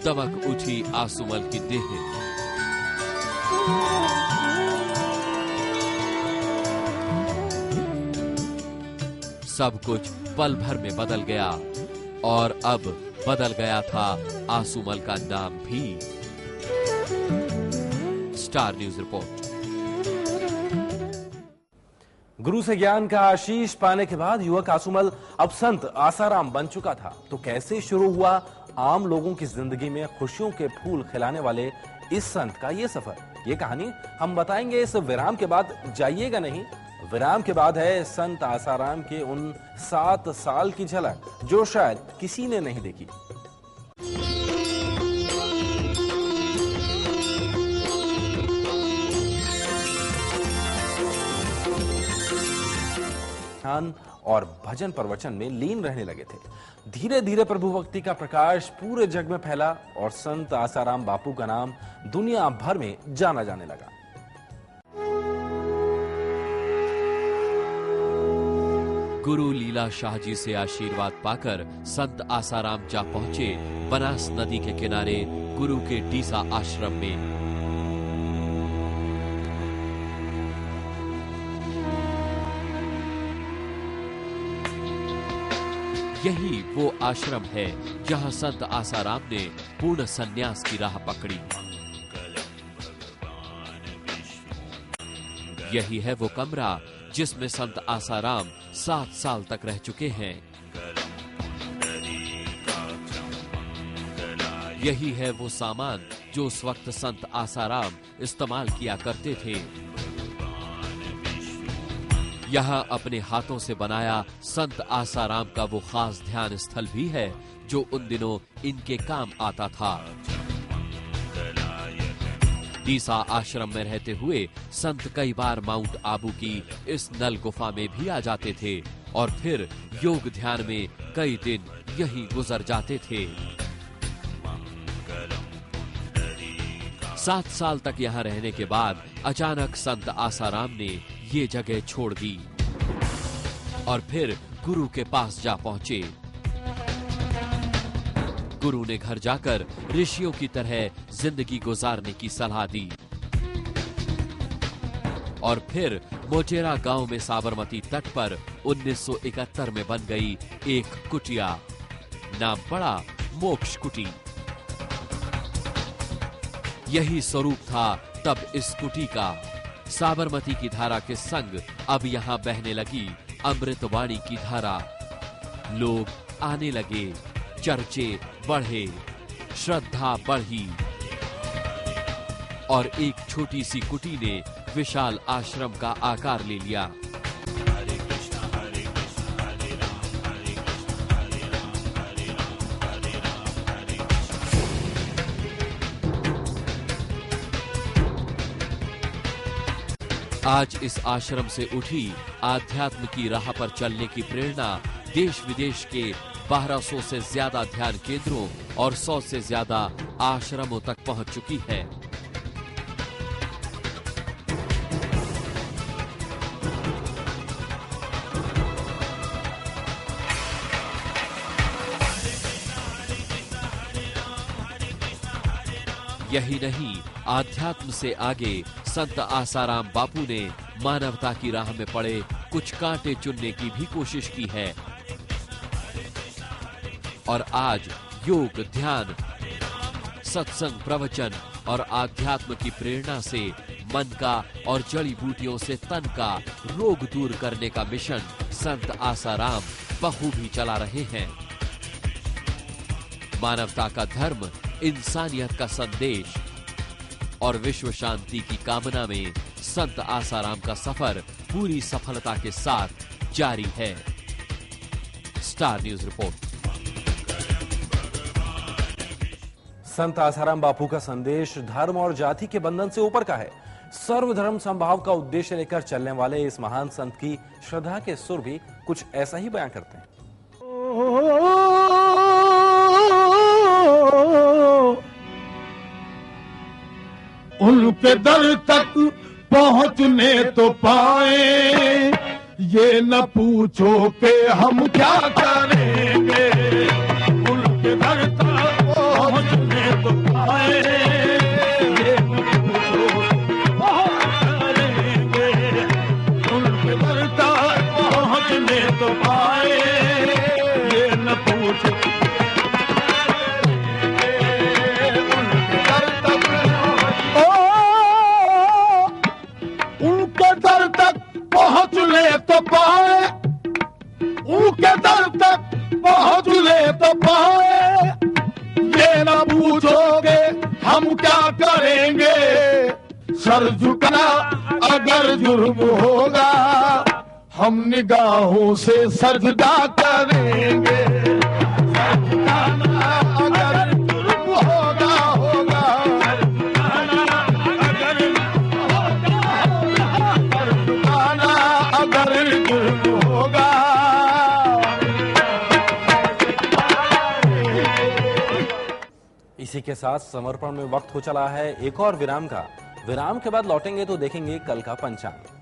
दमक उठी आसुमल की देह। सब कुछ पल भर में बदल गया और अब बदल गया था आसुमल का नाम भी। Star news report. गुरु से ज्ञान का आशीष पाने के बाद युवक आसुमल अब संत आसाराम बन चुका था। तो कैसे शुरू हुआ आम लोगों की जिंदगी में खुशियों के फूल खिलाने वाले इस संत का ये सफर? ये कहानी हम बताएंगे इस विराम के बाद। जाइएगा नहीं, विराम के बाद है संत आसाराम के उन 7 साल की झलक जो शायद किसी ने नहीं देखी। और भजन प्रवचन में लीन रहने लगे थे। धीरे धीरे प्रभु भक्ति का प्रकाश पूरे जग में फैला और संत आसाराम बापू का नाम दुनिया भर में जाना जाने लगा। गुरु लीला शाह जी से आशीर्वाद पाकर संत आसाराम जा पहुंचे बनास नदी के किनारे गुरु के डीसा आश्रम में। यही वो आश्रम है जहां संत आसाराम ने पूर्ण संन्यास की राह पकड़ी। यही है वो कमरा जिसमें संत आसाराम 7 साल तक रह चुके हैं। यही है वो सामान जो उस वक्त संत आसाराम इस्तेमाल किया करते थे। यहाँ अपने हाथों से बनाया संत आसाराम का वो खास ध्यान स्थल भी है जो उन दिनों इनके काम आता था। डीसा आश्रम में रहते हुए संत कई बार माउंट आबू की इस नल गुफा में भी आ जाते थे और फिर योग ध्यान में कई दिन यहीं गुजर जाते थे। 7 साल तक यहाँ रहने के बाद अचानक संत आसाराम ने ये जगह छोड़ दी और फिर गुरु के पास जा पहुंचे। गुरु ने घर जाकर ऋषियों की तरह जिंदगी गुजारने की सलाह दी और फिर मोचेरा गांव में साबरमती तट पर 1971 में बन गई एक कुटिया। नाम पड़ा मोक्ष कुटी। यही स्वरूप था तब इस कुटी का। साबरमती की धारा के संग अब यहाँ बहने लगी अमृतवाणी की धारा। लोग आने लगे, चर्चे बढ़े, श्रद्धा बढ़ी और एक छोटी सी कुटी ने विशाल आश्रम का आकार ले लिया। आज इस आश्रम से उठी आध्यात्म की राह पर चलने की प्रेरणा देश विदेश के 1200 से ज्यादा ध्यान केंद्रों और 100 से ज्यादा आश्रमों तक पहुंच चुकी है। यही नहीं, आध्यात्म से आगे संत आसाराम बापू ने मानवता की राह में पड़े कुछ कांटे चुनने की भी कोशिश की है और आज योग, ध्यान, सत्संग, प्रवचन और आध्यात्म की प्रेरणा से मन का और जड़ी बूटियों से तन का रोग दूर करने का मिशन संत आसाराम बखूबी चला रहे हैं। मानवता का धर्म, इंसानियत का संदेश और विश्व शांति की कामना में संत आसाराम का सफर पूरी सफलता के साथ जारी है। Star news report. संत आसाराम बापू का संदेश धर्म और जाति के बंधन से ऊपर का है। सर्वधर्म समभाव का उद्देश्य लेकर चलने वाले इस महान संत की श्रद्धा के सुर भी कुछ ऐसा ही बयां करते हैं। उनके दर तक पहुंचने तो पाए, ये न पूछो कि हम क्या करेंगे। उनके दर तक पहुंचने पूछोगे हम क्या करेंगे, सर झुकना अगर जुर्म होगा, हम निगाहों से सजदा करेंगे। सर झुकाना अगर जुर्म होगा, सर झुकाना अगर जुर्म होगा। इसी के साथ समर्पण में वक्त हो चला है एक और विराम का। विराम के बाद लौटेंगे तो देखेंगे कल का पंचांग।